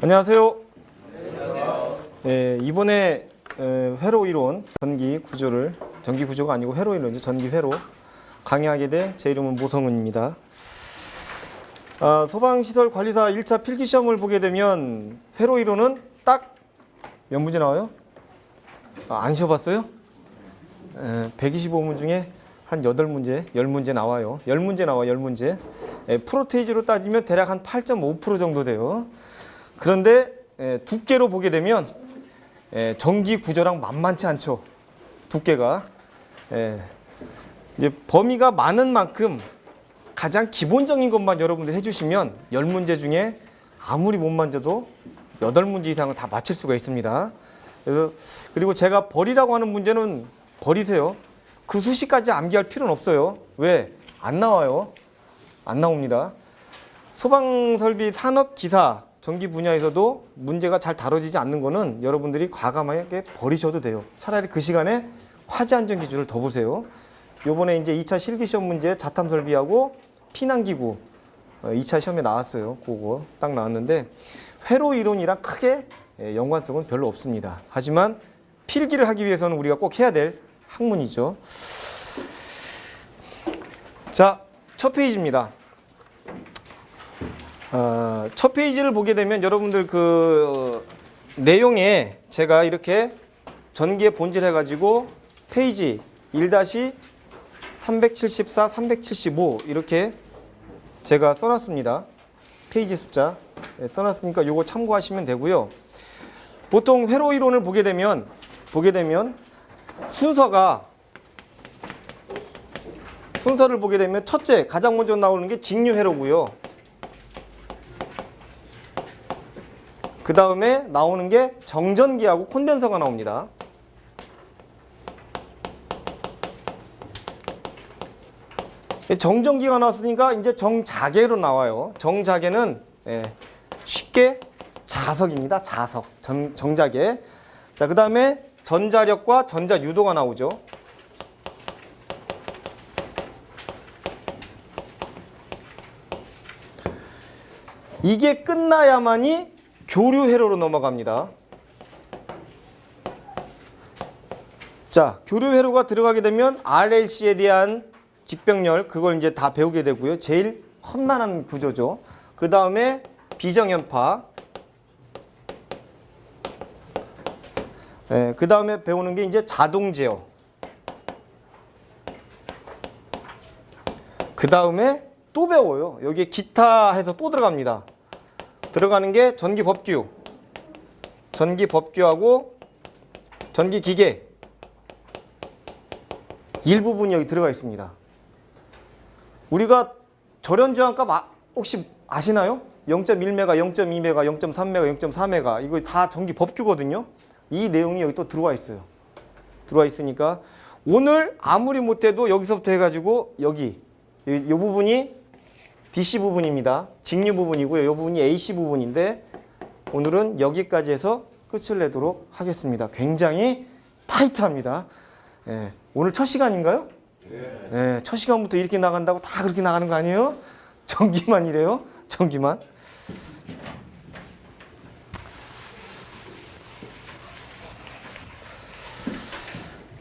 안녕하세요. 이번에 회로 이론 전기 구조가 아니고 회로 이론이죠. 전기 회로 강의하게 된 제 이름은 모성은입니다. 소방시설 관리사 1차 필기시험을 보게 되면 회로 이론은 딱 몇 문제 나와요? 안 쉬어봤어요? 125문 중에 한 8문제, 10문제 나와요. 10문제 나와요. 10문제. 프로테이지로 따지면 대략 한 8.5% 정도 돼요. 그런데 두께로 보게 되면 전기 구조랑 만만치 않죠. 두께가. 이제 범위가 많은 만큼 가장 기본적인 것만 여러분들 해주시면 10문제 중에 아무리 못 만져도 8문제 이상은 다 맞힐 수가 있습니다. 그리고 제가 버리라고 하는 문제는 버리세요. 그 수식까지 암기할 필요는 없어요. 왜? 안 나와요. 안 나옵니다. 소방설비 산업기사 전기 분야에서도 문제가 잘 다뤄지지 않는 거는 여러분들이 과감하게 버리셔도 돼요. 차라리 그 시간에 화재 안전 기준을 더 보세요. 요번에 이제 2차 실기시험 문제 자탐 설비하고 피난기구 2차 시험에 나왔어요. 그거 딱 나왔는데 회로 이론이랑 크게 연관성은 별로 없습니다. 하지만 필기를 하기 위해서는 우리가 꼭 해야 될 학문이죠. 자, 첫 페이지입니다. 첫 페이지를 보게 되면 여러분들 그 내용에 제가 이렇게 전기의 본질 해가지고 페이지 1-374, 375 이렇게 제가 써놨습니다. 페이지 숫자 써놨으니까 요거 참고하시면 되고요. 보통 회로 이론을 보게 되면 순서를 보게 되면 첫째 가장 먼저 나오는 게 직류 회로고요. 그 다음에 나오는 게 정전기하고 콘덴서가 나옵니다. 정전기가 나왔으니까 이제 정자계로 나와요. 정자계는 쉽게 자석입니다. 자석, 정자계. 자, 그 다음에 전자력과 전자유도가 나오죠. 이게 끝나야만이 교류 회로로 넘어갑니다. 자, 교류 회로가 들어가게 되면 RLC에 대한 직병렬 그걸 이제 다 배우게 되고요. 제일 험난한 구조죠. 그 다음에 비정연파. 그 다음에 배우는 게 이제 자동 제어. 그 다음에 또 배워요. 여기에 기타 해서 또 들어갑니다. 들어가는 게 전기법규, 전기법규하고 전기기계 일부분이 여기 들어가 있습니다. 우리가 절연저항값 혹시 아시나요? 0.1메가, 0.2메가, 0.3메가, 0.4메가 이거 다 전기법규거든요. 이 내용이 여기 또 들어와 있어요. 들어와 있으니까 오늘 아무리 못해도 여기서부터 해가지고 여기 이 부분이 DC 부분입니다. 직류 부분이고요. 이 부분이 AC 부분인데 오늘은 여기까지 해서 끝을 내도록 하겠습니다. 굉장히 타이트합니다. 오늘 첫 시간인가요? 네. 첫 시간부터 이렇게 나간다고 다 그렇게 나가는 거 아니에요? 전기만 이래요. 전기만.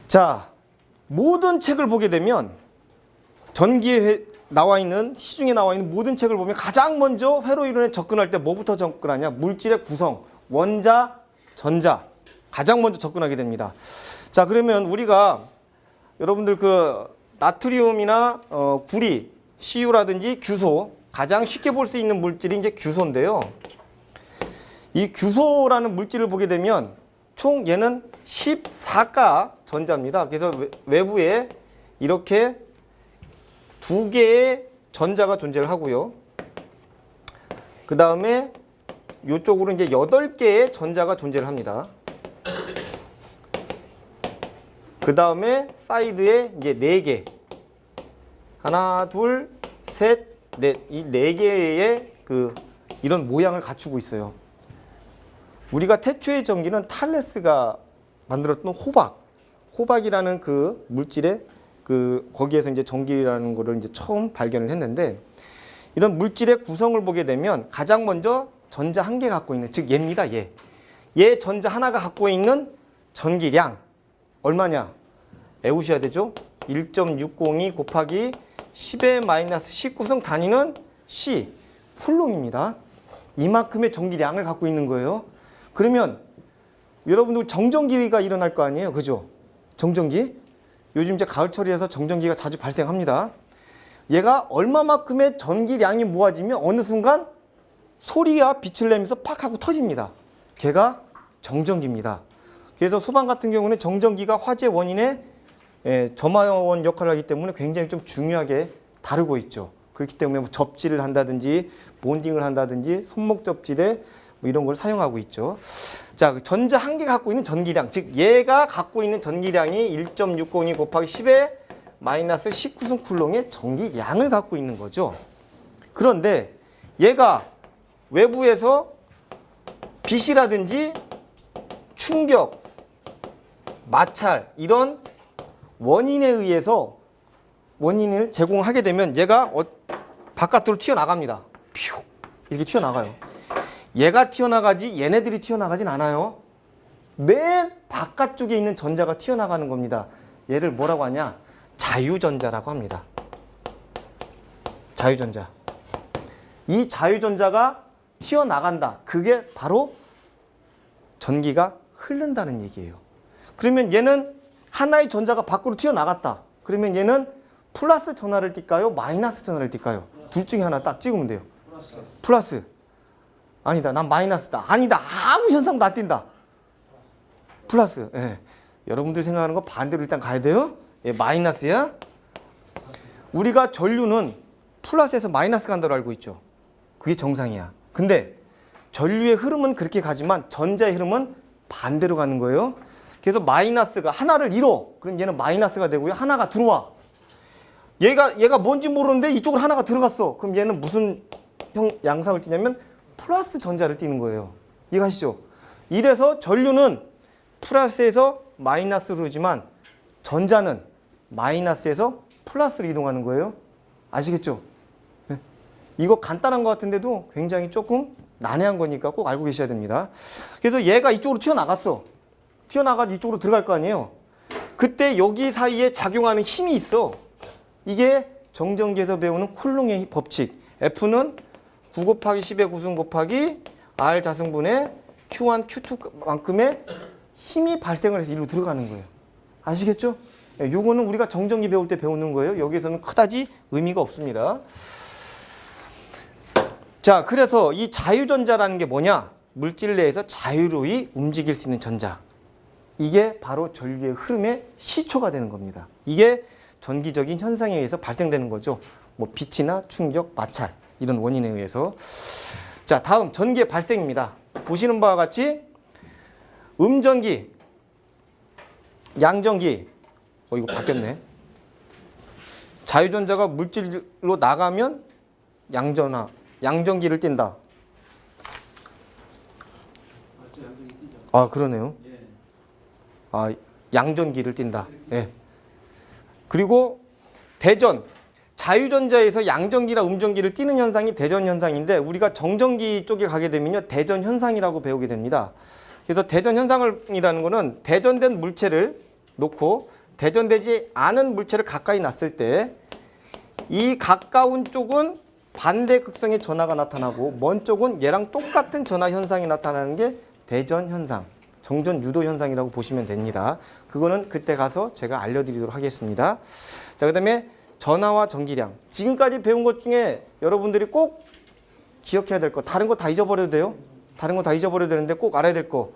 자, 모든 책을 보게 되면 전기에 나와 있는 시중에 나와 있는 모든 책을 보면 가장 먼저 회로 이론에 접근할 때 뭐부터 접근하냐? 물질의 구성, 원자, 전자 가장 먼저 접근하게 됩니다. 자, 그러면 우리가 여러분들 그 나트륨이나 구리, Cu라든지 규소 가장 쉽게 볼 수 있는 물질이 이제 규소인데요. 이 규소라는 물질을 보게 되면 총 얘는 14가 전자입니다. 그래서 외부에 이렇게 2개의 전자가 존재를 하고요. 그 다음에 이쪽으로 이제 8개의 전자가 존재를 합니다. 그 다음에 사이드에 이제 4개. 하나, 둘, 셋, 넷. 이 4개의 이런 모양을 갖추고 있어요. 우리가 태초의 전기는 탈레스가 만들었던 호박이라는 그 물질의 거기에서 이제 전기라는 거를 이제 처음 발견을 했는데 이런 물질의 구성을 보게 되면 가장 먼저 전자 한 개 갖고 있는, 즉 얘입니다. 얘 전자 하나가 갖고 있는 전기량 얼마냐? 외우셔야 되죠. 1.602 곱하기 10의 마이너스 19성 단위는 C, 쿨롱입니다. 이만큼의 전기량을 갖고 있는 거예요. 그러면 여러분들 정전기가 일어날 거 아니에요. 그죠? 정전기. 요즘 이제 가을철이라서 정전기가 자주 발생합니다. 얘가 얼마만큼의 전기량이 모아지면 어느 순간 소리와 빛을 내면서 팍 하고 터집니다. 걔가 정전기입니다. 그래서 소방 같은 경우는 정전기가 화재 원인의 점화원 역할을 하기 때문에 굉장히 좀 중요하게 다루고 있죠. 그렇기 때문에 뭐 접지를 한다든지 본딩을 한다든지 손목 접지대 뭐 이런 걸 사용하고 있죠. 자, 전자 한 개 갖고 있는 전기량, 즉 얘가 갖고 있는 전기량이 1.602 곱하기 10의 마이너스 19승 쿨롱의 전기량을 갖고 있는 거죠. 그런데 얘가 외부에서 빛이라든지 충격, 마찰 이런 원인에 의해서 원인을 제공하게 되면 얘가 바깥으로 튀어나갑니다. 퓨 이렇게 튀어나가요. 얘가 튀어나가지 얘네들이 튀어나가진 않아요. 맨 바깥쪽에 있는 전자가 튀어나가는 겁니다. 얘를 뭐라고 하냐? 자유전자라고 합니다. 자유전자. 이 자유전자가 튀어나간다. 그게 바로 전기가 흐른다는 얘기예요. 그러면 얘는 하나의 전자가 밖으로 튀어나갔다. 그러면 얘는 플러스 전하를 띌까요? 마이너스 전하를 띌까요? 둘 중에 하나 딱 찍으면 돼요. 플러스. 아니다. 난 마이너스다. 아니다. 아무 현상도 안 띈다. 플러스. 예. 여러분들 생각하는 거 반대로 일단 가야 돼요. 예, 마이너스야. 우리가 전류는 플러스에서 마이너스 간다고 알고 있죠. 그게 정상이야. 근데 전류의 흐름은 그렇게 가지만 전자의 흐름은 반대로 가는 거예요. 그래서 마이너스가 하나를 잃어. 그럼 얘는 마이너스가 되고요. 하나가 들어와. 얘가 뭔지 모르는데 이쪽으로 하나가 들어갔어. 그럼 얘는 무슨 양상을 띠냐면 플러스 전자를 띠는 거예요. 이해가시죠? 이래서 전류는 플러스에서 마이너스로 흐르지만 전자는 마이너스에서 플러스로 이동하는 거예요. 아시겠죠? 네. 이거 간단한 것 같은데도 굉장히 조금 난해한 거니까 꼭 알고 계셔야 됩니다. 그래서 얘가 이쪽으로 튀어나갔어. 튀어나가서 이쪽으로 들어갈 거 아니에요. 그때 여기 사이에 작용하는 힘이 있어. 이게 정전기에서 배우는 쿨롱의 법칙. F는 9 곱하기 10의 9승 곱하기 R 자승분의 Q1, Q2만큼의 힘이 발생을 해서 이리로 들어가는 거예요. 아시겠죠? 요거는 우리가 정전기 배울 때 배우는 거예요. 여기에서는 그다지 의미가 없습니다. 자, 그래서 이 자유전자라는 게 뭐냐? 물질 내에서 자유로이 움직일 수 있는 전자. 이게 바로 전류의 흐름의 시초가 되는 겁니다. 이게 전기적인 현상에 의해서 발생되는 거죠. 뭐 빛이나 충격, 마찰 이런 원인에 의해서. 자, 다음 전기의 발생입니다. 보시는 바와 같이 음전기, 양전기. 이거 바뀌었네. 자유전자가 물질로 나가면 양전기를 띈다. 아, 그러네요. 아, 양전기를 띈다. 예. 그리고 대전, 자유전자에서 양전기나 음전기를 띠는 현상이 대전 현상인데 우리가 정전기 쪽에 가게 되면요 대전 현상이라고 배우게 됩니다. 그래서 대전 현상이라는 거는 대전된 물체를 놓고 대전되지 않은 물체를 가까이 놨을 때 이 가까운 쪽은 반대 극성의 전하가 나타나고 먼 쪽은 얘랑 똑같은 전하 현상이 나타나는 게 대전 현상, 정전 유도 현상이라고 보시면 됩니다. 그거는 그때 가서 제가 알려드리도록 하겠습니다. 자, 그다음에 전하와 전기량. 지금까지 배운 것 중에 여러분들이 꼭 기억해야 될 거, 다른 거 다 잊어버려도 돼요. 다른 거 다 잊어버려도 되는데 꼭 알아야 될 거.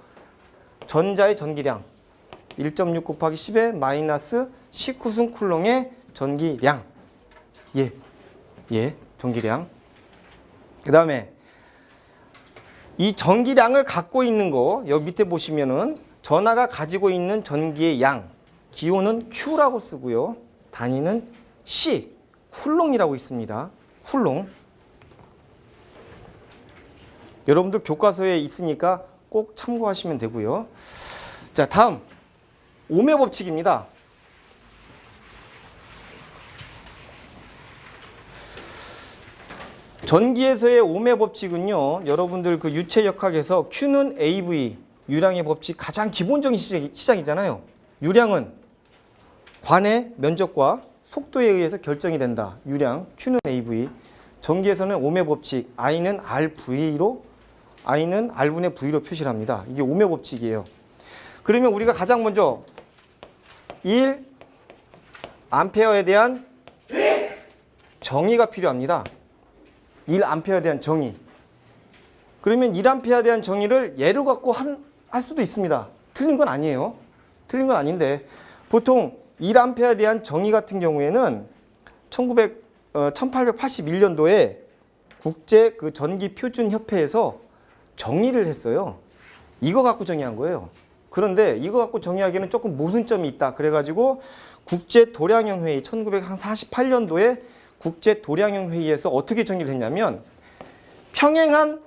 전자의 전기량 1.6 곱하기 10의 마이너스 19승 쿨롱의 전기량. 전기량. 그 다음에 이 전기량을 갖고 있는 거 여기 밑에 보시면은 전하가 가지고 있는 전기의 양, 기호는 Q라고 쓰고요. 단위는 C, 쿨롱이라고 있습니다. 쿨롱. 여러분들 교과서에 있으니까 꼭 참고하시면 되고요. 자, 다음 오음의 법칙입니다. 전기에서의 ohm의 법칙은요, 여러분들 그 유체역학에서 Q는 AV, 유량의 법칙 가장 기본적인 시작이잖아요. 유량은 관의 면적과 속도에 의해서 결정이 된다. 유량, Q는 AV. 전기에서는 ohm의 법칙, I는 RV로, I는 R분의 V로 표시를 합니다. 이게 ohm의 법칙이에요. 그러면 우리가 가장 먼저 1A에 대한 정의가 필요합니다. 1A에 대한 정의. 그러면 1A에 대한 정의를 예로 갖고 할 수도 있습니다. 틀린 건 아니에요. 틀린 건 아닌데 보통 1A에 대한 정의 같은 경우에는 1881년도에 국제 그 전기 표준 협회에서 정의를 했어요. 이거 갖고 정의한 거예요. 그런데 이거 갖고 정의하기에는 조금 모순점이 있다. 그래가지고 국제 도량형 회의 1948년도에 국제 도량형 회의에서 어떻게 정의를 했냐면 평행한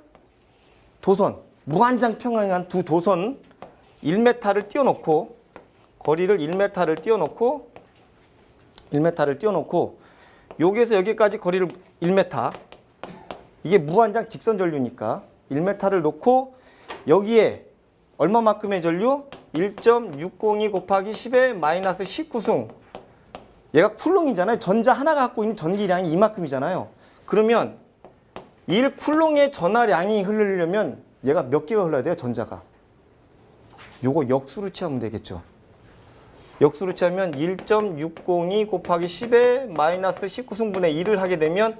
도선, 무한장 평행한 두 도선 1m를 띄워놓고 거리를 1m를 띄워놓고 여기에서 여기까지 거리를 1m, 이게 무한장 직선 전류니까 1m를 놓고 여기에 얼마만큼의 전류? 1.602 곱하기 10의 마이너스 19승. 얘가 쿨롱이잖아요. 전자 하나가 갖고 있는 전기량이 이만큼이잖아요. 그러면 1쿨롱의 전하량이 흐르려면 얘가 몇 개가 흘러야 돼요? 전자가. 요거 역수로 취하면 되겠죠. 역수로 취하면 1.602 곱하기 10의 마이너스 19승분의 1을 하게 되면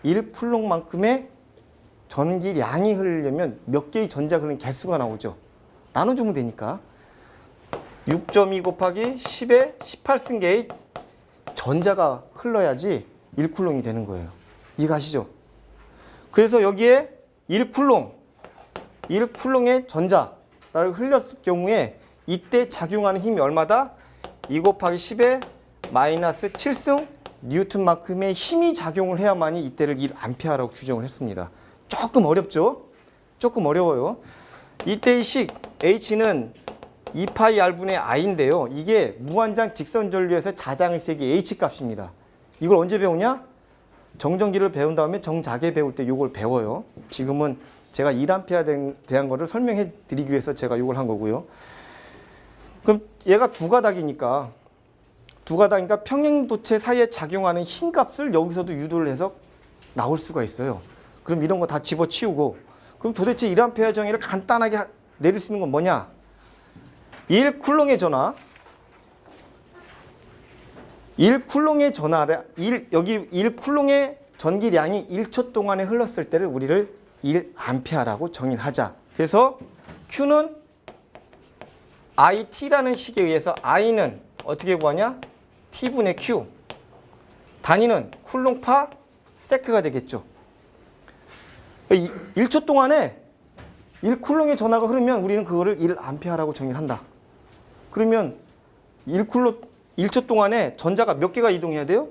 1쿨롱만큼의 전기량이 흐르려면 몇 개의 전자가 흐르는 개수가 나오죠. 나눠주면 되니까 6.2 곱하기 10의 18승계의 전자가 흘러야지 1쿨롱이 되는 거예요. 이해가시죠? 그래서 여기에 1쿨롱의 전자를 흘렸을 경우에 이때 작용하는 힘이 얼마다? 2 곱하기 10의 마이너스 7승 뉴턴만큼의 힘이 작용을 해야만이 이때를 1A라고 규정을 했습니다. 조금 어렵죠? 조금 어려워요. 이때의 식 H는 2파이 R분의 I인데요. 이게 무한장 직선 전류에서 자장의 세기 H 값입니다. 이걸 언제 배우냐? 정전기를 배운 다음에 정자계 배울 때 이걸 배워요. 지금은 제가 1A에 대한 거를 설명해 드리기 위해서 제가 이걸 한 거고요. 그럼 얘가 두 가닥이니까 평행도체 사이에 작용하는 힘 값을 여기서도 유도를 해서 나올 수가 있어요. 그럼 이런 거 다 집어치우고 그럼 도대체 1A의 정의를 간단하게 내릴 수 있는 건 뭐냐? 1쿨롱의 전하, 1쿨롱의 전기량이 1초 동안에 흘렀을 때를 우리를 1A라고 정의를 하자. 그래서 Q는 IT라는 식에 의해서 I는 어떻게 구하냐? T분의 Q. 단위는 쿨롱파 세크가 되겠죠. 1초 동안에 1쿨롱의 전하가 흐르면 우리는 그거를 1A라고 정의를 한다. 그러면 1초 동안에 전자가 몇 개가 이동해야 돼요?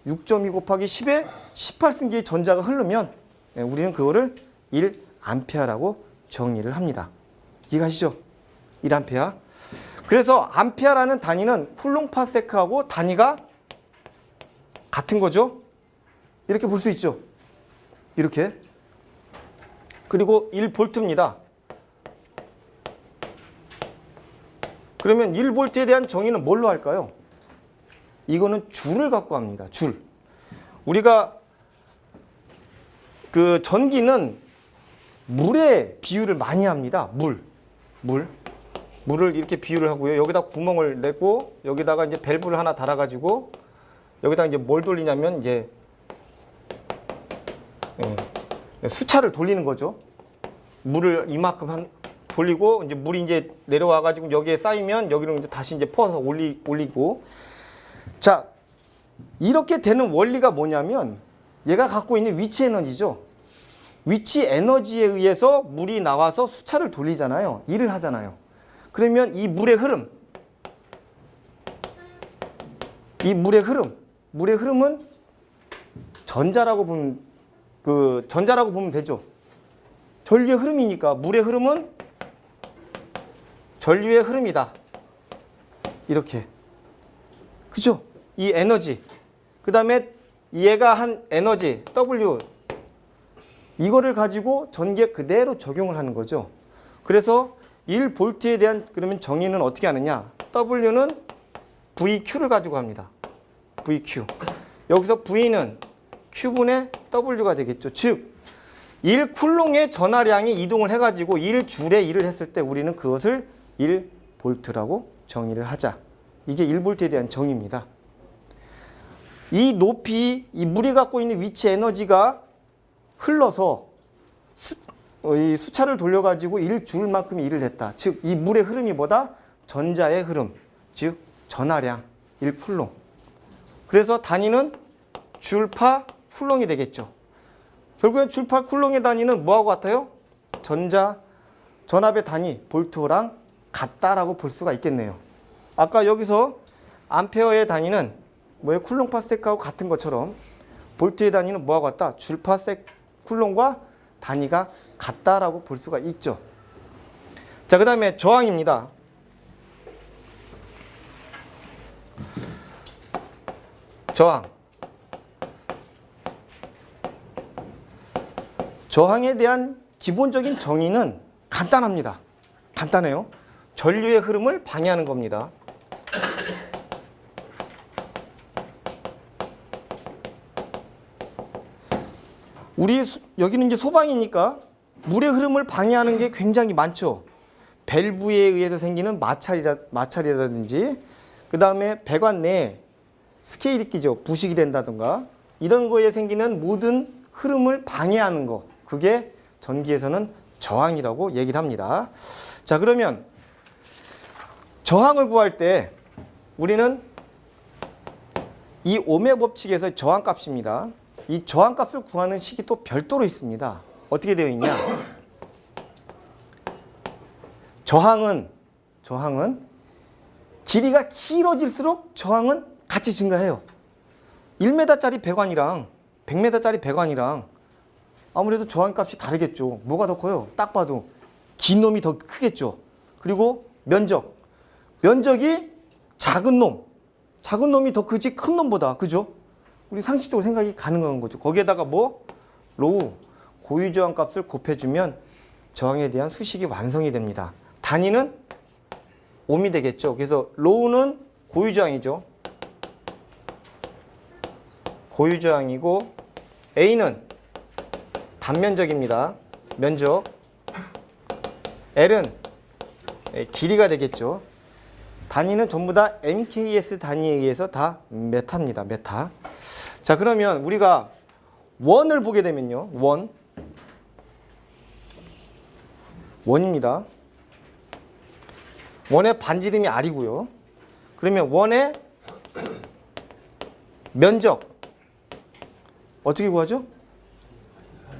6.2 곱하기 10에 18승기의 전자가 흐르면 우리는 그거를 1A라고 정의를 합니다. 이해가시죠? 1A. 그래서 암페아라는 단위는 쿨롱파세크하고 단위가 같은 거죠. 이렇게 볼 수 있죠. 이렇게. 그리고 1볼트입니다. 그러면 1볼트에 대한 정의는 뭘로 할까요? 이거는 줄을 갖고 합니다. 줄. 우리가 그 전기는 물에 비유를 많이 합니다. 물을 이렇게 비유를 하고요. 여기다 구멍을 내고 여기다가 이제 밸브를 하나 달아가지고 여기다 이제 뭘 돌리냐면 이제 수차를 돌리는 거죠. 물을 이만큼 돌리고 이제 물이 이제 내려와가지고 여기에 쌓이면 여기로 이제 다시 이제 퍼서 올리고. 자, 이렇게 되는 원리가 뭐냐면 얘가 갖고 있는 위치 에너지죠. 위치 에너지에 의해서 물이 나와서 수차를 돌리잖아요. 일을 하잖아요. 그러면 이 물의 흐름은 전자라고 보면 되죠. 전류의 흐름이니까 물의 흐름은 전류의 흐름이다. 이렇게. 그죠? 이 에너지. 그 다음에 얘가 한 에너지 W 이거를 가지고 전기에 그대로 적용을 하는 거죠. 그래서 1V에 대한 그러면 정의는 어떻게 하느냐? W는 VQ를 가지고 합니다. VQ. 여기서 V는 Q분의 W가 되겠죠. 즉 1쿨롱의 전하량이 이동을 해가지고 1줄에 일을 했을 때 우리는 그것을 1V라고 정의를 하자. 이게 1V에 대한 정의입니다. 이 높이, 이 물이 갖고 있는 위치 에너지가 흘러서 이 수차를 돌려가지고 1줄만큼 일을 했다. 즉, 이 물의 흐름이 뭐다? 전자의 흐름, 즉 전하량 1쿨롱. 그래서 단위는 줄파 쿨롱이 되겠죠. 결국엔 줄파 쿨롱의 단위는 뭐하고 같아요? 전압의 단위 볼트랑 같다라고 볼 수가 있겠네요. 아까 여기서 암페어의 단위는 뭐예요? 쿨롱 파세카하고 같은 것처럼 볼트의 단위는 뭐하고 같다? 줄파 쿨롱과 단위가 같다라고 볼 수가 있죠. 자, 그 다음에 저항입니다. 저항에 대한 기본적인 정의는 간단합니다. 간단해요. 전류의 흐름을 방해하는 겁니다. 여기는 이제 소방이니까 물의 흐름을 방해하는 게 굉장히 많죠. 밸브에 의해서 생기는 마찰이라든지 그 다음에 배관 내에 스케일이 끼죠. 부식이 된다든가 이런 거에 생기는 모든 흐름을 방해하는 거, 그게 전기에서는 저항이라고 얘기를 합니다. 자, 그러면 저항을 구할 때 우리는 이 ohm의 법칙에서 저항값입니다. 이 저항값을 구하는 식이 또 별도로 있습니다. 어떻게 되어 있냐? 저항은 길이가 길어질수록 저항은 같이 증가해요. 1m짜리 배관이랑 100m짜리 배관이랑 아무래도 저항값이 다르겠죠. 뭐가 더 커요? 딱 봐도 긴 놈이 더 크겠죠. 그리고 면적이 작은 놈이 더 크지 큰 놈보다. 그죠? 우리 상식적으로 생각이 가능한 거죠. 거기에다가 로우, 고유 저항 값을 곱해주면 저항에 대한 수식이 완성이 됩니다. 단위는 ohm이 되겠죠. 그래서 로우는 고유 저항이죠. 고유 저항이고 A는 단면적입니다. 면적. L은 길이가 되겠죠. 단위는 전부 다 MKS 단위에 의해서 다 메타입니다. 메타. 자, 그러면 우리가 원을 보게 되면요. 원입니다. 원의 반지름이 R이고요. 그러면 원의 면적 어떻게 구하죠?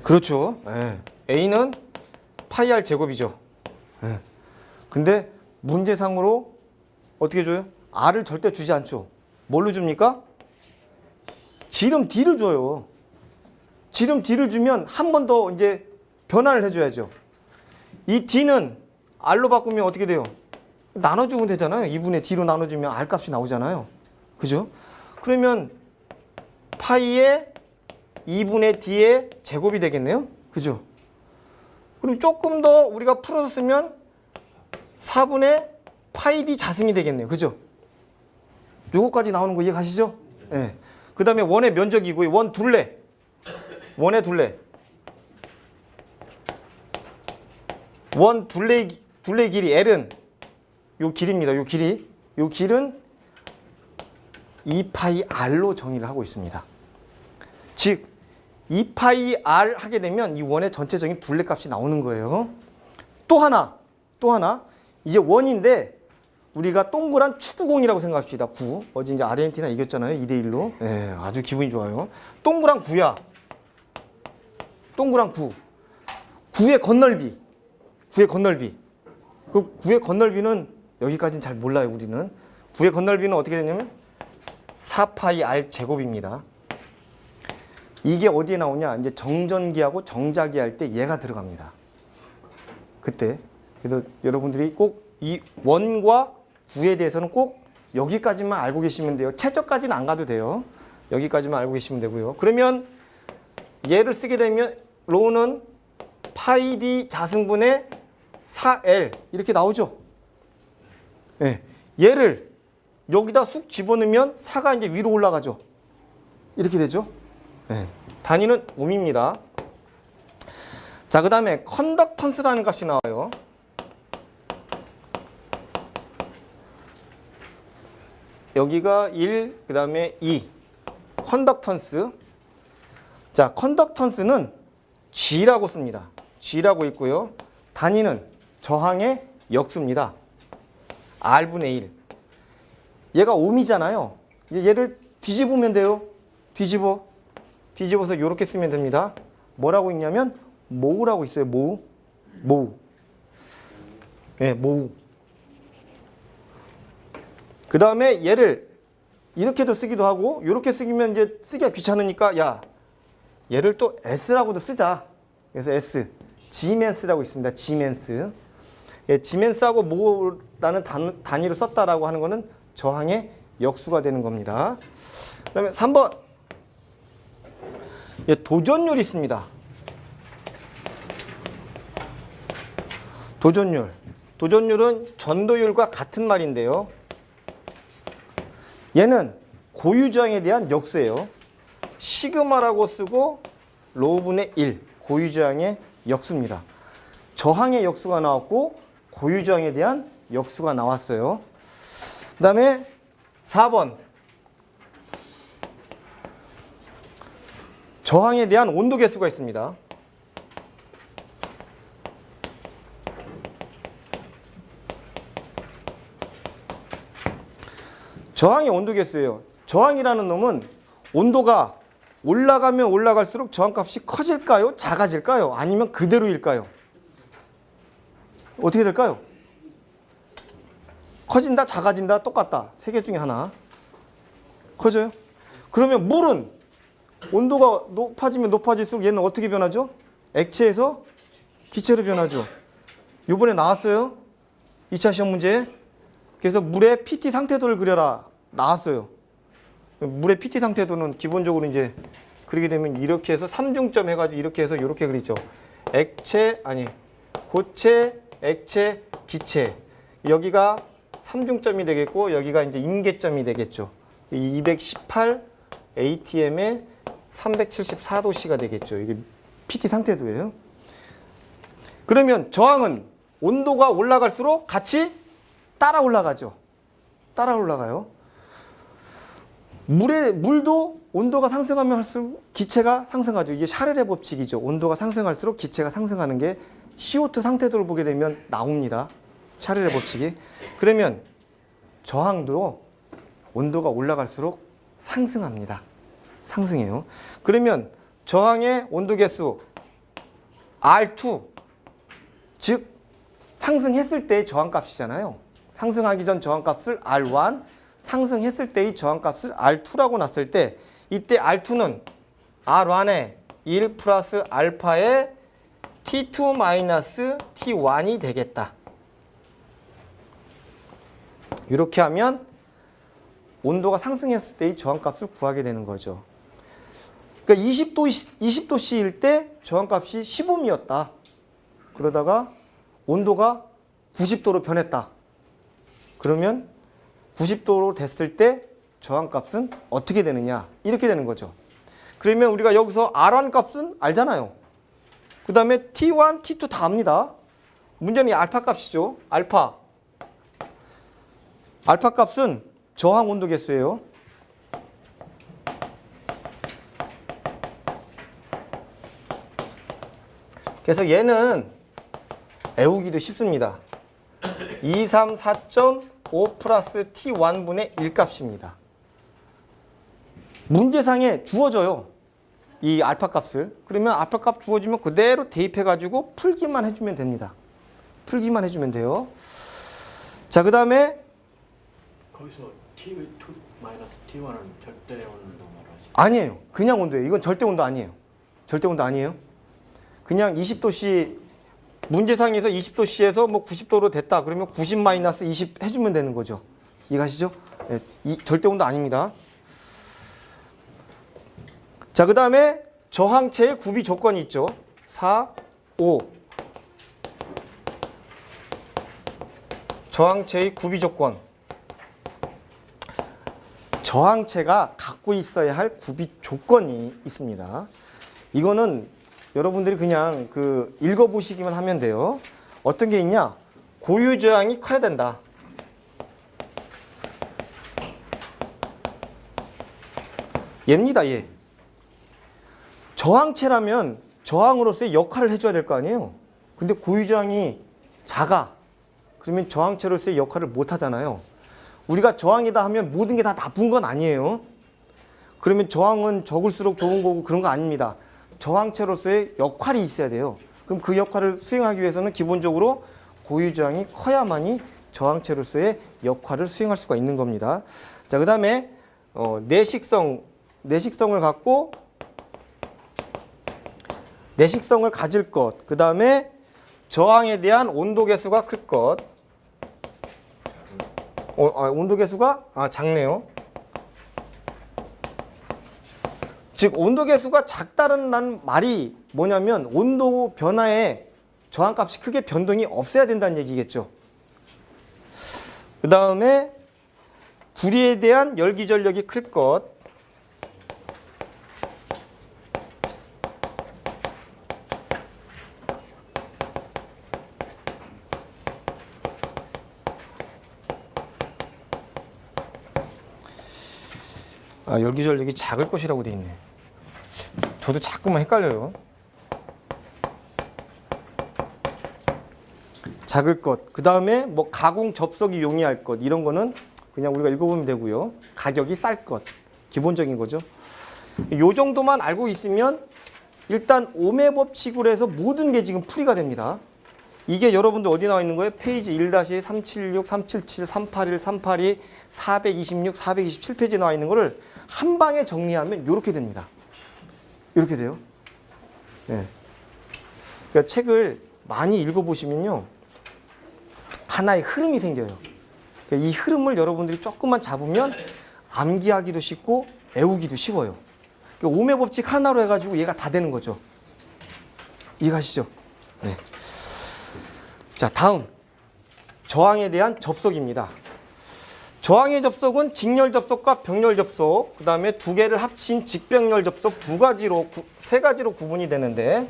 그렇죠. A는 파이 R 제곱이죠. 근데 문제상으로 어떻게 줘요? R을 절대 주지 않죠. 뭘로 줍니까? 지름 D를 줘요. 지름 D를 주면 한 번 더 이제 변화를 해줘야죠. 이 D는 R로 바꾸면 어떻게 돼요? 나눠주면 되잖아요. 2분의 D로 나눠주면 R 값이 나오잖아요. 그죠? 그러면 파이의 2분의 D의 제곱이 되겠네요. 그죠? 그럼 조금 더 우리가 풀어서 쓰면 4분의 파이 D 자승이 되겠네요. 그죠? 요거까지 나오는 거 이해가시죠? 네. 그 다음에 원의 면적이고요. 원의 둘레. 원 둘레 길이 L은 요 길입니다. 요 길은 2파이 R로 정의를 하고 있습니다. 즉 2파이 R 하게 되면 이 원의 전체적인 둘레 값이 나오는 거예요. 또 하나 이제 원인데 우리가 동그란 축구공이라고 생각합시다. 구. 어제 이제 아르헨티나 이겼잖아요. 2대1로. 네, 아주 기분이 좋아요. 동그란 구야. 동그란 구. 구의 건널비. 그 구의 건널비는 여기까지는 잘 몰라요, 우리는. 구의 건널비는 어떻게 되냐면 4파이 R 제곱입니다. 이게 어디에 나오냐? 이제 정전기하고 정자기 할 때 얘가 들어갑니다. 그때. 그래서 여러분들이 꼭 이 원과 구에 대해서는 꼭 여기까지만 알고 계시면 돼요. 최저까지는 안 가도 돼요. 여기까지만 알고 계시면 되고요. 그러면 얘를 쓰게 되면 로우는 파이 D 자승분의 4L 이렇게 나오죠. 예. 얘를 여기다 쑥 집어넣으면 4가 이제 위로 올라가죠. 이렇게 되죠. 예. 단위는 옴입니다. 자, 그 다음에 컨덕턴스라는 값이 나와요. 여기가 1, 그 다음에 2. 컨덕턴스. 자, 컨덕턴스는 G라고 씁니다. G라고 있고요. 단위는 저항의 역수입니다. R분의 1. 얘가 옴이잖아요. 얘를 뒤집으면 돼요. 뒤집어서 이렇게 쓰면 됩니다. 뭐라고 있냐면 모우라고 있어요. 모우. 네, 모우. 그 다음에 얘를 이렇게도 쓰기도 하고 이렇게 쓰면 이제 쓰기가 귀찮으니까 야 얘를 또 S라고도 쓰자. 그래서 S. G맨스라고 있습니다. G맨스. 예, G맨스하고 모우라는 단위로 썼다라고 하는 거는 저항의 역수가 되는 겁니다. 그 다음에 3번. 예, 도전율이 있습니다. 도전율은 전도율과 같은 말인데요. 얘는 고유저항에 대한 역수예요. 시그마라고 쓰고 로우분의 1, 고유저항의 역수입니다. 저항의 역수가 나왔고 고유저항에 대한 역수가 나왔어요. 그 다음에 4번. 저항에 대한 온도 계수가 있습니다. 저항의 온도 계수예요. 저항이라는 놈은 온도가 올라가면 올라갈수록 저항값이 커질까요? 작아질까요? 아니면 그대로일까요? 어떻게 될까요? 커진다, 작아진다, 똑같다. 세 개 중에 하나. 커져요? 그러면 물은 온도가 높아지면 높아질수록 얘는 어떻게 변하죠? 액체에서 기체로 변하죠. 이번에 나왔어요. 2차 시험 문제. 그래서 물의 PT 상태도를 그려라. 나왔어요. 물의 PT 상태도는 기본적으로 이제 그리게 되면 이렇게 해서 3중점 해가지고 이렇게 해서 이렇게 그리죠. 고체, 액체, 기체. 여기가 3중점이 되겠고 여기가 이제 임계점이 되겠죠. 218 ATM에 374도씨가 되겠죠. 이게 PT 상태도예요. 그러면 저항은 온도가 올라갈수록 같이 따라 올라가죠. 따라 올라가요. 물도 온도가 상승하면 할수록 기체가 상승하죠. 이게 샤를의 법칙이죠. 온도가 상승할수록 기체가 상승하는 게 CO2 상태도를 보게 되면 나옵니다. 샤를의 법칙이. 그러면 저항도 온도가 올라갈수록 상승합니다. 상승해요. 그러면 저항의 온도 계수 R2, 즉 상승했을 때의 저항값이잖아요. 상승하기 전 저항값을 R1, 상승했을 때의 저항값을 R2라고 놨을 때 이때 R2는 R1의 1 플러스 알파의 T2 마이너스 T1이 되겠다. 이렇게 하면 온도가 상승했을 때의 저항값을 구하게 되는 거죠. 그러니까 20도씨일 때 저항값이 15옴이었다. 그러다가 온도가 90도로 변했다. 그러면 90도로 됐을 때 저항값은 어떻게 되느냐? 이렇게 되는 거죠. 그러면 우리가 여기서 R1 값은 알잖아요. 그 다음에 T1, T2 다 압니다. 문제는 이 알파 값이죠. 알파 값은 저항 온도 계수예요. 그래서 얘는 외우기도 쉽습니다. 234.5 플러스 T1분의 1 값입니다. 문제상에 주어져요. 이 알파 값을. 그러면 알파 값 주어지면 그대로 대입해가지고 풀기만 해주면 됩니다. 풀기만 해주면 돼요. 자, 그 다음에 거기서 T2 마이너스 T1은 절대 온도 말하지? 아니에요. 그냥 온도예요. 이건 절대 온도 아니에요. 절대 온도 아니에요. 그냥 20도씨 문제상에서 20도씨에서 뭐 90도로 됐다. 그러면 90 마이너스 20 해주면 되는 거죠. 이해가시죠? 네, 이 절대 온도 아닙니다. 자, 그 다음에 저항체의 구비 조건이 있죠. 4, 5. 저항체의 구비 조건. 저항체가 갖고 있어야 할 구비 조건이 있습니다. 이거는 여러분들이 그냥 읽어보시기만 하면 돼요. 어떤 게 있냐? 고유 저항이 커야 된다. 얘입니다, 얘. 저항체라면 저항으로서의 역할을 해줘야 될 거 아니에요. 근데 고유 저항이 작아. 그러면 저항체로서의 역할을 못 하잖아요. 우리가 저항이다 하면 모든 게 다 나쁜 건 아니에요. 그러면 저항은 적을수록 좋은 거고 그런 거 아닙니다. 저항체로서의 역할이 있어야 돼요. 그럼 그 역할을 수행하기 위해서는 기본적으로 고유 저항이 커야만이 저항체로서의 역할을 수행할 수가 있는 겁니다. 자, 그 다음에 내식성을 갖고 내식성을 가질 것. 그 다음에 저항에 대한 온도 계수가 클 것. 온도 계수가 작네요. 즉 온도 계수가 작다는 말이 뭐냐면 온도 변화에 저항값이 크게 변동이 없어야 된다는 얘기겠죠. 그 다음에 구리에 대한 열기 전력이 클 것. 열기 전력이 작을 것이라고 돼 있네. 저도 자꾸만 헷갈려요. 작을 것. 그 다음에 뭐 가공 접속이 용이할 것. 이런 거는 그냥 우리가 읽어보면 되고요. 가격이 쌀 것. 기본적인 거죠. 요 정도만 알고 있으면 일단 오메 법칙으로 해서 모든 게 지금 풀이가 됩니다. 이게 여러분들 어디 나와 있는 거예요? 페이지 1-376, 377, 381, 382, 426, 427페이지에 나와 있는 거를 한 방에 정리하면 이렇게 됩니다. 이렇게 돼요. 네. 그러니까 책을 많이 읽어보시면요. 하나의 흐름이 생겨요. 그러니까 이 흐름을 여러분들이 조금만 잡으면 암기하기도 쉽고 외우기도 쉬워요. 그러니까 오메 법칙 하나로 해가지고 얘가 다 되는 거죠. 이해가시죠? 네. 자, 다음 저항에 대한 접속입니다. 저항의 접속은 직렬 접속과 병렬 접속, 그 다음에 두 개를 합친 직병렬 접속 세 가지로 구분이 되는데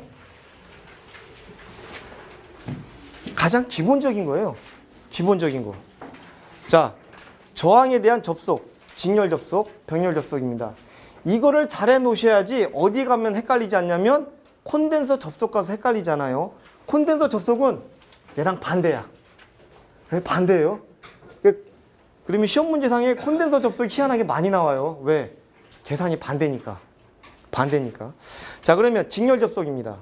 가장 기본적인 거예요. 기본적인 거. 자, 저항에 대한 접속, 직렬 접속, 병렬 접속입니다. 이거를 잘 해놓으셔야지 어디 가면 헷갈리지 않냐면 콘덴서 접속 가서 헷갈리잖아요. 콘덴서 접속은 얘랑 반대야. 왜 반대예요? 그러면 시험 문제상에 콘덴서 접속이 희한하게 많이 나와요. 왜? 계산이 반대니까. 반대니까. 자, 그러면 직렬 접속입니다.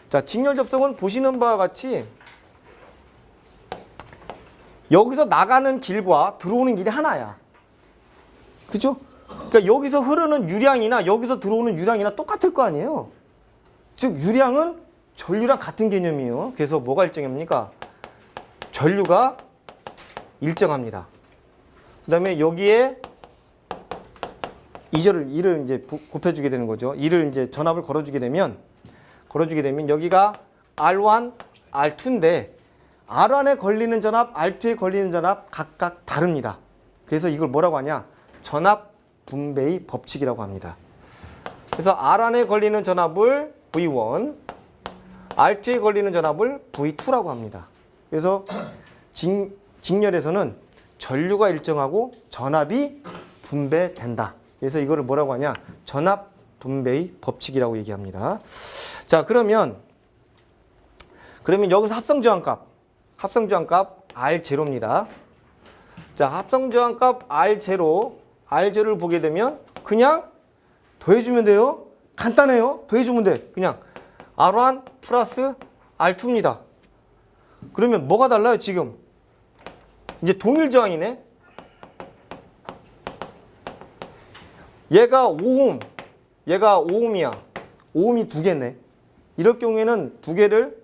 자, 직렬 접속은 보시는 바와 같이 여기서 나가는 길과 들어오는 길이 하나야. 그죠? 그러니까 여기서 흐르는 유량이나 여기서 들어오는 유량이나 똑같을 거 아니에요. 즉 유량은 전류랑 같은 개념이에요. 그래서 뭐가 일정합니까? 전류가 일정합니다. 그 다음에 여기에 이를 이제 곱해주게 되는 거죠. 이를 이제 전압을 걸어주게 되면 여기가 R1, R2인데 R1에 걸리는 전압, R2에 걸리는 전압 각각 다릅니다. 그래서 이걸 뭐라고 하냐? 전압 분배의 법칙이라고 합니다. 그래서 R1에 걸리는 전압을 V1, R2에 걸리는 전압을 V2라고 합니다. 그래서 직렬에서는 전류가 일정하고 전압이 분배된다. 그래서 이거를 뭐라고 하냐? 전압 분배의 법칙이라고 얘기합니다. 자, 그러면 여기서 합성저항값 R0입니다. 자, 합성저항값 R0를 보게 되면 그냥 더해주면 돼요. 간단해요. 더해주면 돼. 그냥 R1 플러스 R2입니다. 그러면 뭐가 달라요, 지금? 이제 동일 저항이네. 얘가 5옴, 얘가 5옴이야. 5옴이 두 개네. 이럴 경우에는 두 개를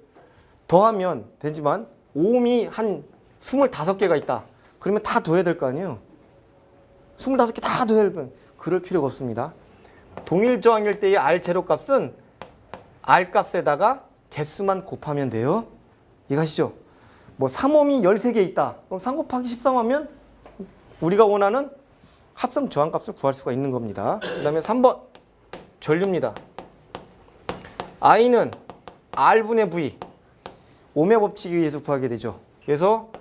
더하면 되지만 5옴이 한 25개가 있다. 그러면 다 더해야 될 거 아니에요. 25개 다 더해야 될 거. 그럴 필요가 없습니다. 동일 저항일 때의 R0 값은 R 값에다가 개수만 곱하면 돼요. 이해가시죠? 뭐 3옴이 13개 있다. 그럼 3 곱하기 13하면 우리가 원하는 합성 저항값을 구할 수가 있는 겁니다. 그 다음에 3번 전류입니다. I는 R분의 V 오메 법칙에 의해서 구하게 되죠. 그래서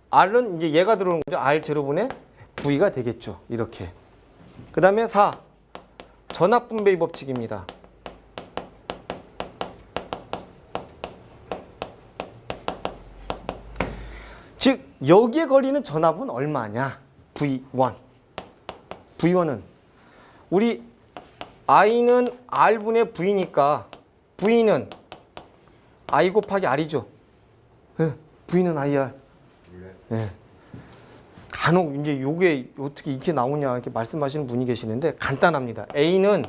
R은 이제 얘가 들어오는 거죠. R 제로분의 V가 되겠죠. 이렇게. 그 다음에 4 전압분배의 법칙입니다. 즉 여기에 걸리는 전압은 얼마냐? V1. V1은 우리 I는 R분의 V니까 V는 I 곱하기 R이죠. 네, V는 IR. 네. 간혹 이제 요게 어떻게 이렇게 나오냐 이렇게 말씀하시는 분이 계시는데 간단합니다. A는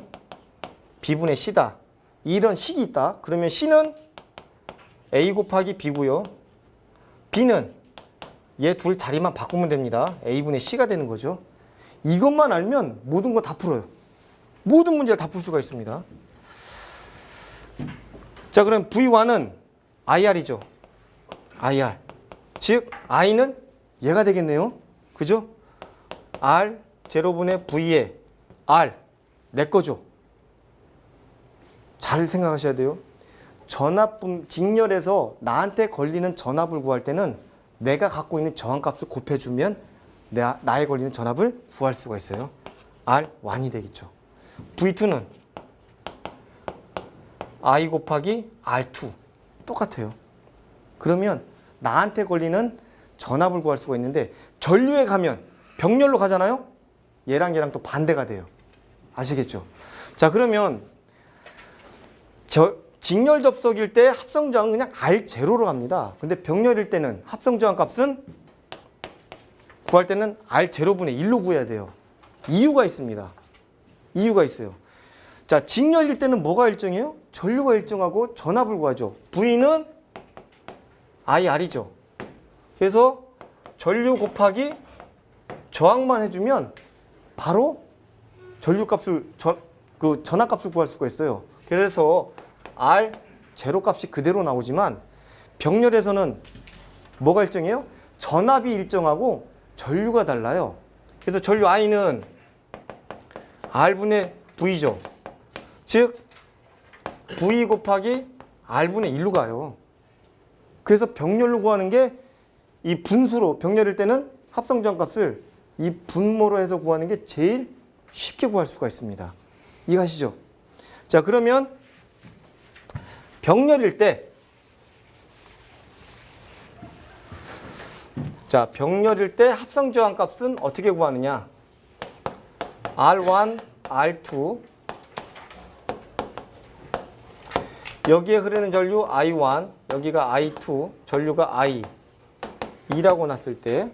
B분의 C다. 이런 식이 있다. 그러면 C는 A 곱하기 B고요. B는 얘 둘 자리만 바꾸면 됩니다. A분의 C가 되는 거죠. 이것만 알면 모든 거 다 풀어요. 모든 문제를 다 풀 수가 있습니다. 자, 그럼 V1은 IR이죠. IR. 즉 I는 얘가 되겠네요. 그죠? R 제로분의 V에 R 내 거죠. 잘 생각하셔야 돼요. 직렬에서 나한테 걸리는 전압을 구할 때는 내가 갖고 있는 저항값을 곱해주면 나에 걸리는 전압을 구할 수가 있어요. R1이 되겠죠. V2는 I 곱하기 R2 똑같아요. 그러면 나한테 걸리는 전압을 구할 수가 있는데 전류에 가면 병렬로 가잖아요. 얘랑 또 반대가 돼요. 아시겠죠? 자, 그러면 직렬 접속일 때 합성저항은 그냥 R0로 갑니다. 근데 병렬일 때는 합성저항 값은 구할 때는 R0분의 1로 구해야 돼요. 이유가 있습니다. 이유가 있어요. 자, 직렬일 때는 뭐가 일정해요? 전류가 일정하고 전압을 구하죠. V는 IR이죠. 그래서 전류 곱하기 저항만 해주면 바로 전류값을 전압값을 구할 수가 있어요. 그래서 R0 값이 그대로 나오지만 병렬에서는 뭐가 일정해요? 전압이 일정하고 전류가 달라요. 그래서 전류 I는 R분의 V죠. 즉 V 곱하기 R분의 1로 가요. 그래서 병렬로 구하는 게 이 분수로 병렬일 때는 합성저항값을 이 분모로 해서 구하는 게 제일 쉽게 구할 수가 있습니다. 이해가시죠? 자, 그러면 병렬일 때 합성저항값은 어떻게 구하느냐? R1, R2 여기에 흐르는 전류 I1, 여기가 I2, 전류가 I 2라고 놨을 때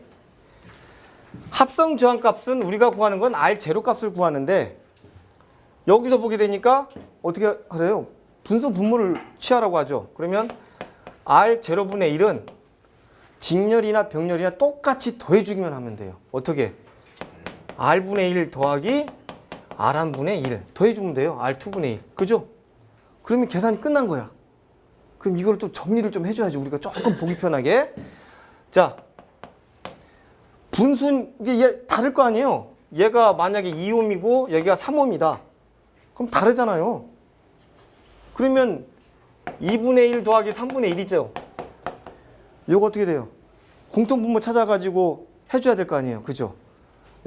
합성 저항값은 우리가 구하는 건 R0 값을 구하는데 여기서 보게 되니까 어떻게 하래요? 분수 분모를 취하라고 하죠. 그러면 R0분의 1은 직렬이나 병렬이나 똑같이 더해주기만 하면 돼요. 어떻게? R분의 1 더하기 R1분의 1 더해주면 돼요. R2분의 1. 그죠? 그러면 계산이 끝난 거야. 그럼 이걸 또 정리를 좀 해줘야지. 우리가 조금 보기 편하게. 자, 분수 이게 얘 다를 거 아니에요. 얘가 만약에 2옴이고 여기가 3옴이다. 그럼 다르잖아요. 그러면 2분의 1 더하기 3분의 1이죠. 요거 어떻게 돼요? 공통분모 찾아가지고 해줘야 될 거 아니에요. 그죠?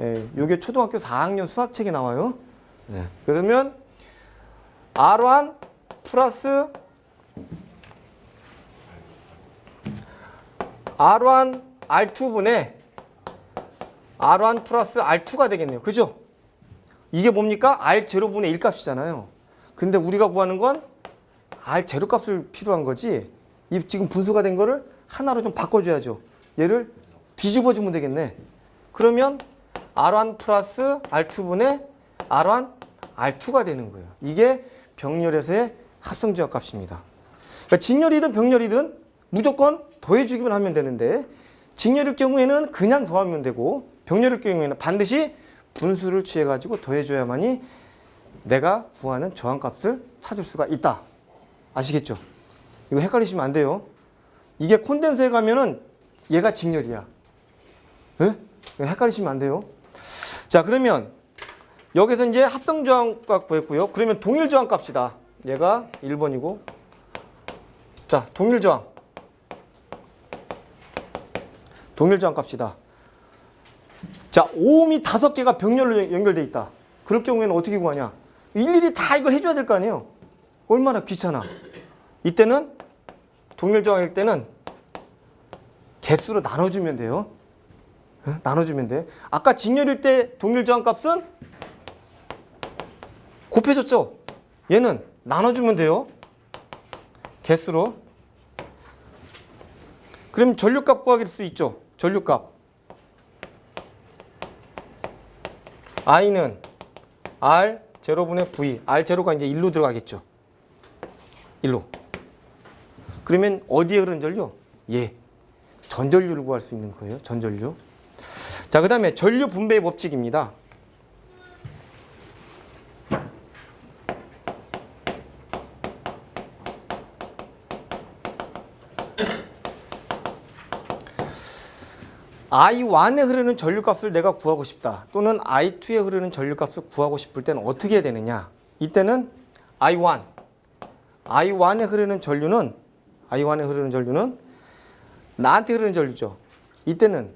예, 요게 초등학교 4학년 수학책에 나와요. 네. 그러면 R1 플러스 R1 R2분의 R1 플러스 R2가 되겠네요. 그죠? 이게 뭡니까? R0분의 1 값이잖아요. 근데 우리가 구하는 건 R0 값을 필요한 거지. 이 지금 분수가 된 거를 하나로 좀 바꿔줘야죠. 얘를 뒤집어 주면 되겠네. 그러면 R1 플러스 R2분의 R1 R2가 되는 거예요. 이게 병렬에서의 합성저항 값입니다. 그러니까 직렬이든 병렬이든 무조건 더해주기만 하면 되는데 직렬일 경우에는 그냥 더하면 되고 병렬일 경우에는 반드시 분수를 취해가지고 더해줘야만이 내가 구하는 저항값을 찾을 수가 있다. 아시겠죠? 이거 헷갈리시면 안 돼요. 이게 콘덴서에 가면은 얘가 직렬이야. 예? 헷갈리시면 안 돼요. 자, 그러면 여기서 이제 합성 저항값 구했고요. 그러면 동일 저항 값이다. 얘가 1번이고. 자, 동일 저항. 동일 저항 값이다. 자, 오음이 5개가 병렬로 연결돼 있다. 그럴 경우에는 어떻게 구하냐? 일일이 다 이걸 해줘야 될 거 아니에요? 얼마나 귀찮아. 이때는 동일 저항일 때는 개수로 나눠주면 돼요. 나눠주면 돼. 아까 직렬일 때 동일 저항 값은 곱해졌죠? 얘는 나눠주면 돼요. 개수로. 그럼 전류값 구하길 수 있죠. 전류값. I는 R 제로분의 V. R 제로가 이제 1로 들어가겠죠. 1로. 그러면 어디에 흐르는 전류? 예. 전전류를 구할 수 있는 거예요. 전전류. 자, 그 다음에 전류 분배의 법칙입니다. I1에 흐르는 전류값을 내가 구하고 싶다. 또는 I2에 흐르는 전류값을 구하고 싶을 때는 어떻게 해야 되느냐? 이때는 I1에 흐르는 전류는 나한테 흐르는 전류죠. 이때는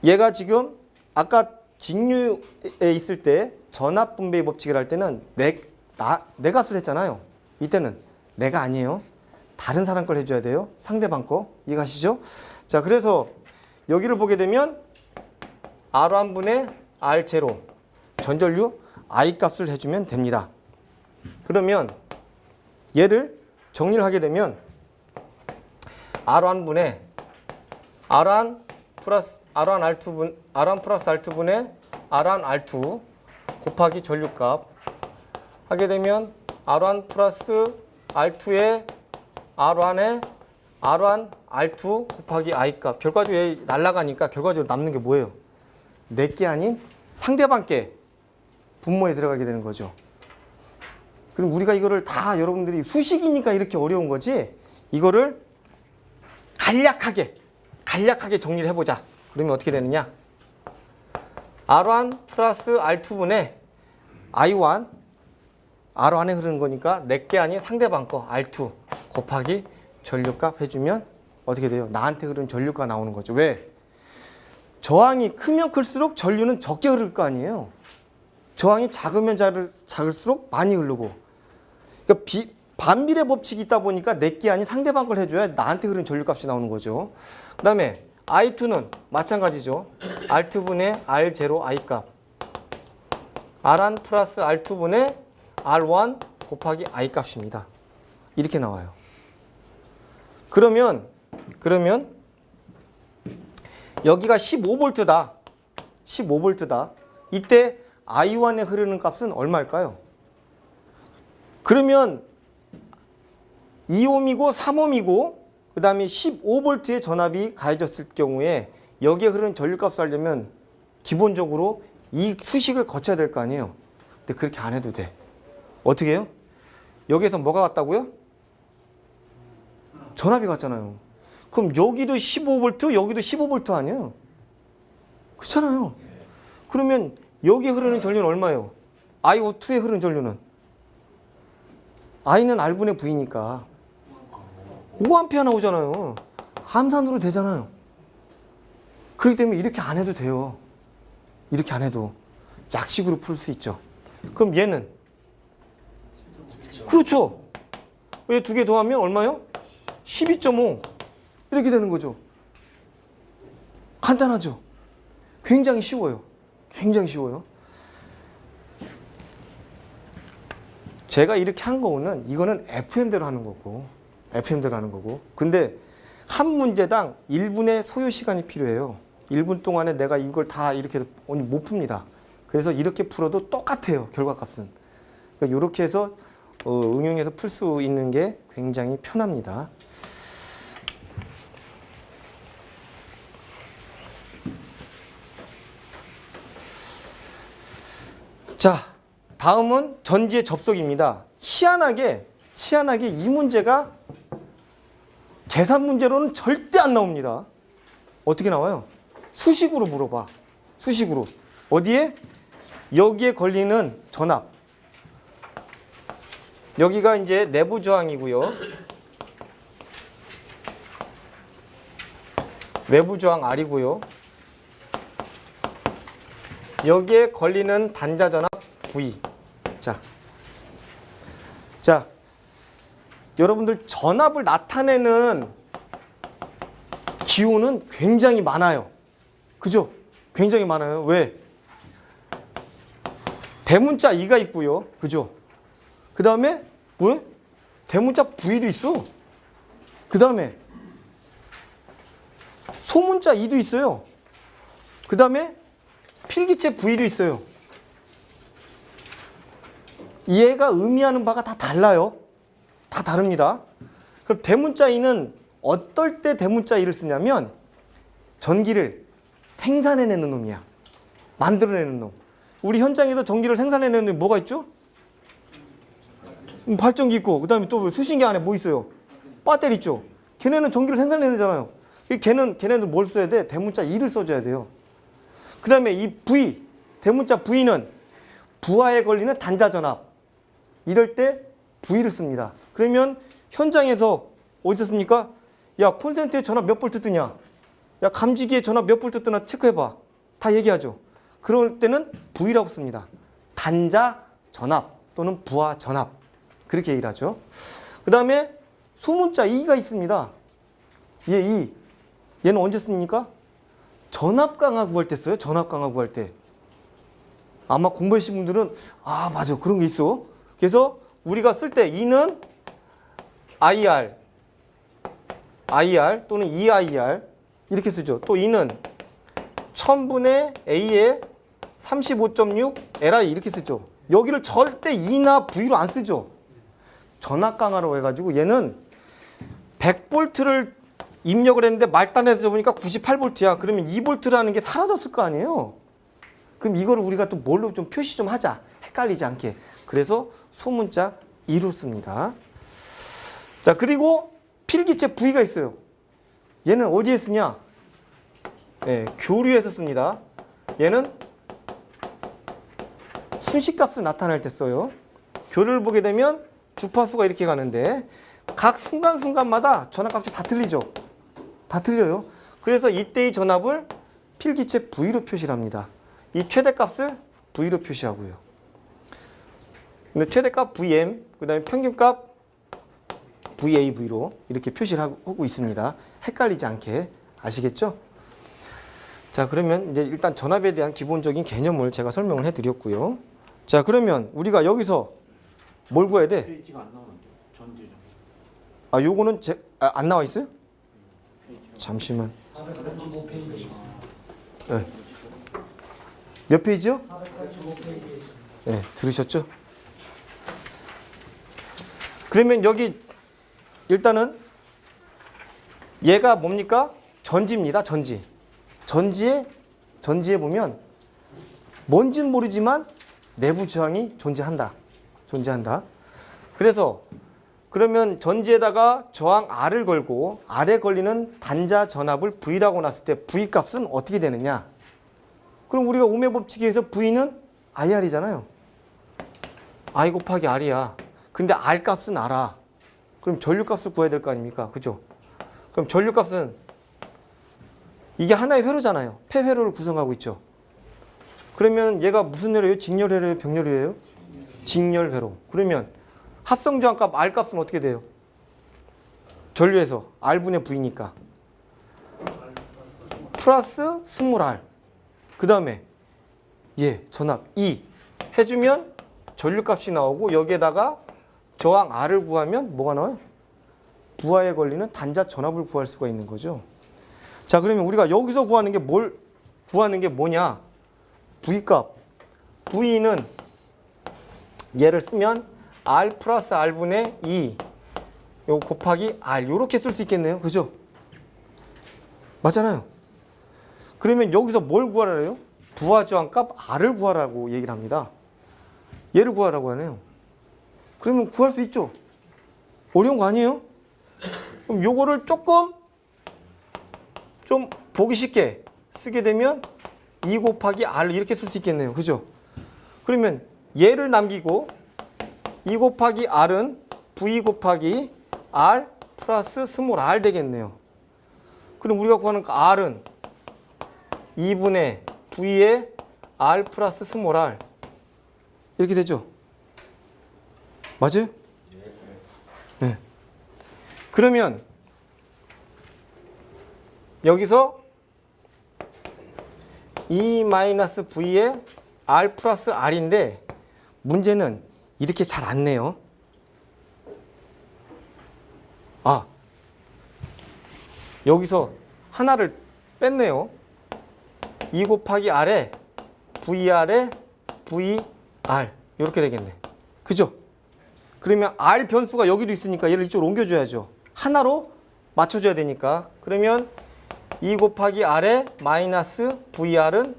얘가 지금 아까 직류에 있을 때 전압 분배의 법칙을 할 때는 내 값을 했잖아요. 이때는 내가 아니에요. 다른 사람 걸 해줘야 돼요. 상대방 거. 이해가시죠? 자, 그래서 여기를 보게 되면 R1분의 R0 전전류 I 값을 해주면 됩니다. 그러면 얘를 정리를 하게 되면 R1분의 R1 플러스 R2분의 R1R2 곱하기 전류값 하게 되면 R1 플러스 R2의 R1의 R1R2 곱하기 I값. 결과적으로 얘 날아가니까 결과적으로 남는 게 뭐예요? 내게 아닌 상대방께 분모에 들어가게 되는 거죠. 그럼 우리가 이거를 다 여러분들이 수식이니까 이렇게 어려운 거지, 이거를 간략하게 정리를 해보자. 그러면 어떻게 되느냐? R1 플러스 R2분의 I1, R1에 흐르는 거니까 내게 아닌 상대방 거 R2 곱하기 전류값 해주면 어떻게 돼요? 나한테 흐르는 전류가 나오는 거죠. 왜? 저항이 크면 클수록 전류는 적게 흐를 거 아니에요. 저항이 작으면 작을수록 많이 흐르고. 그러니까 반비례 법칙이 있다 보니까 내게 아닌 상대방 걸 해줘야 나한테 흐르는 전류값이 나오는 거죠. 그 다음에 I2는 마찬가지죠. R2분의 R0 I값. R1 플러스 R2분의 R1 곱하기 I값입니다. 이렇게 나와요. 그러면 여기가 15V다. 15V다. 이때 I1에 흐르는 값은 얼마일까요? 그러면 2ohm이고 3ohm이고 그 다음에 15V의 전압이 가해졌을 경우에 여기에 흐르는 전류값을 하려면 기본적으로 이 수식을 거쳐야 될 거 아니에요. 근데 그렇게 안 해도 돼. 어떻게 해요? 여기에서 뭐가 같다고요? 전압이 같잖아요. 그럼 여기도 15V, 여기도 15V 아니에요? 그렇잖아요. 그러면 여기에 흐르는 전류는 얼마예요? IO2에 흐르는 전류는? I는 R분의 V니까 5A 나오잖아요. 함산으로 되잖아요. 그렇기 때문에 이렇게 안 해도 돼요. 이렇게 안 해도 약식으로 풀 수 있죠. 그럼 얘는? 그렇죠. 얘 두 개 더하면 얼마요? 12.5 이렇게 되는 거죠. 간단하죠. 굉장히 쉬워요. 굉장히 쉬워요. 제가 이렇게 한 거는 이거는 FM대로 하는 거고, FM대로 하는 거고. 근데 한 문제당 1분의 소요 시간이 필요해요. 1분 동안에 내가 이걸 다 이렇게 못 풉니다. 그래서 이렇게 풀어도 똑같아요. 결과값은. 그러니까 이렇게 해서 응용해서 풀 수 있는 게 굉장히 편합니다. 자, 다음은 전지의 접속입니다. 희한하게 이 문제가 계산 문제로는 절대 안 나옵니다. 어떻게 나와요? 수식으로 물어봐. 수식으로. 어디에? 여기에 걸리는 전압. 여기가 이제 내부 저항이고요. 내부 저항 R이고요. 여기에 걸리는 단자 전압 V. 자, 여러분들 전압을 나타내는 기호는 굉장히 많아요. 그죠? 굉장히 많아요. 왜? 대문자 E가 있고요. 그죠? 그 다음에 뭐예요? 대문자 V도 있어. 그 다음에 소문자 E도 있어요. 그 다음에 필기체 V도 있어요. 얘가 의미하는 바가 다 달라요. 다 다릅니다. 그럼 대문자 E는 어떨 때 대문자 E를 쓰냐면 전기를 생산해내는 놈이야. 만들어내는 놈. 우리 현장에서 전기를 생산해내는 놈이 뭐가 있죠? 발전기 있고 그 다음에 또 수신기 안에 뭐 있어요? 배터리 있죠. 걔네는 전기를 생산해내잖아요. 걔네는 뭘 써야 돼? 대문자 E를 써줘야 돼요. 그 다음에 이 V, 대문자 V는 부하에 걸리는 단자 전압. 이럴 때 V를 씁니다. 그러면 현장에서 어디서 씁니까? 야, 콘센트에 전압 몇 볼트 뜨냐? 야, 감지기에 전압 몇 볼트 뜨나 체크해봐. 다 얘기하죠. 그럴 때는 V라고 씁니다. 단자 전압 또는 부하 전압. 그렇게 얘기를 하죠. 그 다음에 소문자 E가 있습니다. 얘는 언제 씁니까? 전압 강화 구할 때 써요. 전압 강화 구할 때. 아마 공부하신 분들은 아, 맞아. 그런 게 있어. 그래서 우리가 쓸 때 E는 IR 또는 EIR 이렇게 쓰죠. 또 E는 1000분의 A에 35.6 LI 이렇게 쓰죠. 여기를 절대 E나 V로 안 쓰죠. 전압 강화로 해가지고 얘는 100볼트를 입력을 했는데 말단에서 보니까 98볼트야. 그러면 2볼트라는 게 사라졌을 거 아니에요. 그럼 이거를 우리가 또 뭘로 좀 표시 좀 하자. 헷갈리지 않게. 그래서 소문자 E로 씁니다. 자, 그리고 필기체 V가 있어요. 얘는 어디에 쓰냐? 네, 교류에서 씁니다. 얘는 순식값을 나타낼 때 써요. 교류를 보게 되면 주파수가 이렇게 가는데 각 순간순간마다 전압값이 다 틀리죠. 다 틀려요. 그래서 이때의 전압을 필기체 V로 표시를 합니다. 이 최대값을 V로 표시하고요. 근데 최대값 VM, 그 다음에 평균값 VAV로 이렇게 표시를 하고 있습니다. 헷갈리지 않게. 아시겠죠? 자, 그러면 이제 일단 전압에 대한 기본적인 개념을 제가 설명을 해드렸고요. 자, 그러면 우리가 여기서 뭘 구해야 돼? 페이지가 안 나오는데 전지 좀. 아, 요거는 안 나와 있어요? 잠시만. 네. 몇 페이지요? 네, 들으셨죠? 그러면 여기 일단은 얘가 뭡니까? 전지입니다. 전지. 전지에 보면 뭔진 모르지만 내부 저항이 존재한다. 그래서 그러면 전지에다가 저항 R을 걸고 R에 걸리는 단자 전압을 V라고 놨을 때 V 값은 어떻게 되느냐? 그럼 우리가 오메 법칙에 의해서 V는 IR이잖아요. I 곱하기 R이야. 근데 R 값은 알아. 그럼 전류 값을 구해야 될 거 아닙니까? 그죠? 그럼 전류 값은 이게 하나의 회로잖아요. 폐회로를 구성하고 있죠. 그러면 얘가 무슨 회로예요? 직렬회로예요? 병렬회로예요? 직렬회로. 그러면 합성저항값 R 값은 어떻게 돼요? 전류에서 R분의 V니까 플러스 스몰 R. 그 다음에 전압 E 해주면 전류값이 나오고 여기에다가 저항 R을 구하면 뭐가 나와요? 부하에 걸리는 단자 전압을 구할 수가 있는 거죠. 자, 그러면 우리가 여기서 구하는 게 뭐냐? V값. V는 얘를 쓰면 R 플러스 R분의 E 요 곱하기 R 요렇게 쓸 수 있겠네요. 그죠? 맞잖아요. 그러면 여기서 뭘 구하라래요? 부하 저항값 R을 구하라고 얘기를 합니다. 얘를 구하라고 하네요. 그러면 구할 수 있죠. 어려운 거 아니에요? 그럼 요거를 조금 좀 보기 쉽게 쓰게 되면 2 곱하기 R 이렇게 쓸 수 있겠네요. 그죠? 그러면 얘를 남기고 2 곱하기 R은 V 곱하기 R 플러스 스몰 r 되겠네요. 그럼 우리가 구하는 그 R은 2분의 V의 R 플러스 스몰 r 이렇게 되죠? 맞아요? 네. 그러면 여기서 2-V의 R 플러스 R인데 문제는 이렇게 잘 안 내요. 아, 여기서 하나를 뺐네요. 2 곱하기 R에 VR에 VR 이렇게 되겠네. 그죠? 그러면 R 변수가 여기도 있으니까 얘를 이쪽으로 옮겨줘야죠. 하나로 맞춰줘야 되니까. 그러면 2 곱하기 R에 마이너스 VR은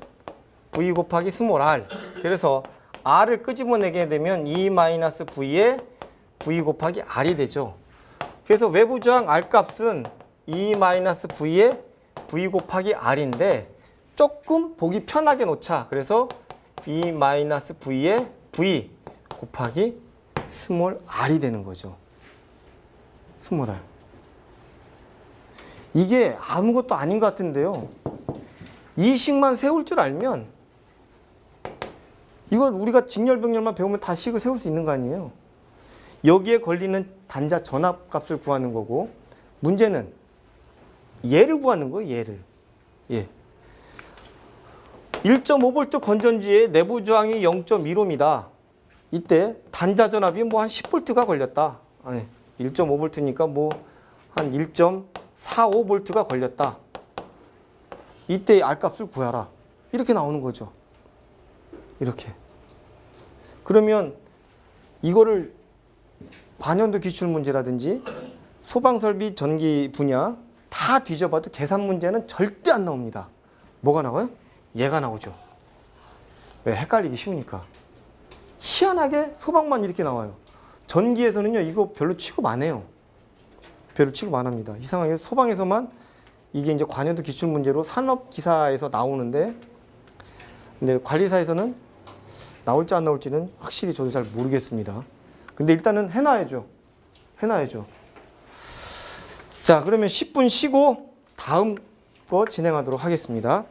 V 곱하기 스몰 r. 그래서 R을 끄집어내게 되면 2-V에 V 곱하기 R이 되죠. 그래서 외부 저항 R 값은 2-V에 V 곱하기 R인데 조금 보기 편하게 놓자. 그래서 2-V에 V 곱하기 스몰 r이 되는 거죠. 스몰 r. 이게 아무것도 아닌 것 같은데요. 이 식만 세울 줄 알면 이건 우리가 직렬병렬만 배우면 다 식을 세울 수 있는 거 아니에요. 여기에 걸리는 단자 전압값을 구하는 거고 문제는 얘를 구하는 거예요. 얘를. 예. 1.5V 건전지의 내부 저항이 0.15입니다. 이때 단자 전압이 뭐 한 10V가 걸렸다. 아니, 1.5V니까 뭐 한 1.45V가 걸렸다. 이때 R값을 구하라. 이렇게 나오는 거죠. 이렇게. 그러면 이거를 관연도 기출 문제라든지 소방설비 전기 분야 다 뒤져봐도 계산 문제는 절대 안 나옵니다. 뭐가 나와요? 얘가 나오죠. 왜? 헷갈리기 쉬우니까. 희한하게 소방만 이렇게 나와요. 전기에서는요, 이거 별로 취급 안 해요. 별로 취급 안 합니다. 이상하게 소방에서만 이게 이제 관여도 기출 문제로 산업기사에서 나오는데, 근데 관리사에서는 나올지 안 나올지는 확실히 저도 잘 모르겠습니다. 근데 일단은 해놔야죠. 해놔야죠. 자, 그러면 10분 쉬고 다음 거 진행하도록 하겠습니다.